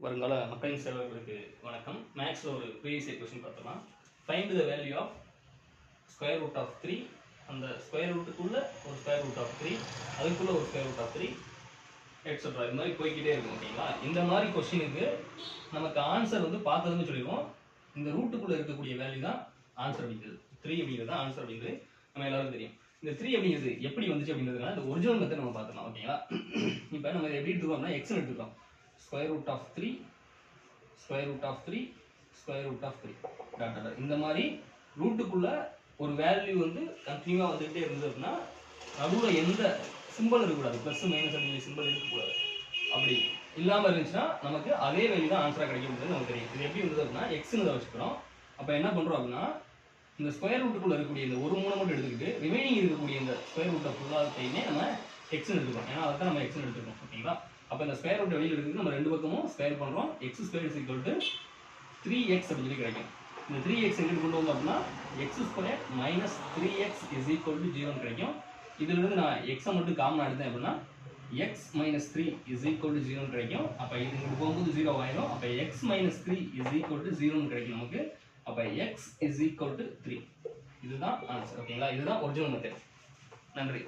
வருங்கால மக்களின் சேவர்களுக்கு வணக்கம். மேக்ஸில் ஒரு ப்ரீவியஸ் கொஸ்டின் பார்த்தோம்னா, find the value of square root of 3, அந்த ஸ்கொயர் ரூட்டுக்குள்ளே ஒரு ஸ்கொயர் ரூட் ஆஃப் 3, அதுக்குள்ளே ஒரு ஸ்கொயர் ரூட் ஆஃப் 3 எட்ஸெட்ரா. இது மாதிரி போய்கிட்டே இருக்கும். ஓகேங்களா? இந்த மாதிரி கொஸ்டினுக்கு நமக்கு ஆன்சர் வந்து பார்த்ததுன்னு சொல்லிடுவோம். இந்த ரூட்டுக்குள்ளே இருக்கக்கூடிய வேல்யூ தான் ஆன்சர் அப்படிங்கிறது. 3 அப்படிங்கிறது தான் ஆன்சர் அப்படிங்கிறது நம்ம எல்லாருக்கும் தெரியும். இந்த 3 அப்படிங்கிறது எப்படி வந்துச்சு அப்படிங்கிறதுனால இந்த ஒரிஜினல் மெத்தட் நம்ம பார்த்துக்கலாம். ஓகேங்களா? இப்போ நம்ம எப்படி எடுத்துக்கிறோம்னா எக்ஸ்னு எடுத்துக்கிறோம். Square root of 3, square root of 3, square root of 3 dot dot. இந்த மாதிரி ரூட்டுக்குள்ள ஒரு வேல்யூ வந்து கண்டினியூவா வந்துகிட்டே இருந்தது அப்படின்னா நடுவில் எந்த சிம்பிள் இருக்கக்கூடாது, ப்ளஸ் மைனஸ் அப்படிங்கிற சிம்பிள் இருக்கக்கூடாது. அப்படி இல்லாமல் இருந்துச்சுன்னா நமக்கு அதே வேல்யூ தான் ஆன்சராக கிடைக்கும்ன்றது நமக்கு தெரியும். இது எப்படி இருந்தது அப்படின்னா எக்ஸ்னு வச்சுக்கிறோம். அப்போ என்ன பண்ணுறோம் அப்படின்னா இந்த ஸ்கொயர் ரூட்டுக்குள்ள இருக்கக்கூடிய இந்த ஒரு மூணை மட்டும் எடுத்துக்கிட்டு ரிமைனிங் இருக்கக்கூடிய இந்த ஸ்கொயர் ரூட்டை ஃபுல்லாத்தையுமே நம்ம எக்ஸ்னு எடுத்துக்கிறோம். ஏன்னா அதை நம்ம எக்ஸ்னு எடுத்துக்கிறோம். ஓகேங்களா? அப்போ இந்த ஸ்கொயர் ரூட் வெளியில் எடுத்துக்கிட்டு நம்ம ரெண்டு பக்கமும் ஸ்கொயர் பண்ணுறோம். X square is equal to 3x அப்படின்னு சொல்லி கிடைக்கும். இந்த 3x எங்கிட்டு கொண்டு வந்தோம் அப்படின்னா X square minus 3x is equal to 0 கிடைக்கும். இதிலிருந்து நான் எக்ஸை மட்டும் காமனாக எடுத்தேன் அப்படின்னா x minus 3 is equal to 0 கிடைக்கும். அப்போ இது இங்கிட்டு போகும்போது 0 ஆயிடும். அப்போ x minus 3 is equal to 0 கிடைக்கும் நமக்கு. அப்போ x இஸ் ஈக்குவல் டு 3. இதுதான் ஆன்சர். ஓகேங்களா? இதுதான் ஒரிஜினல் மெத்தட். நன்றி.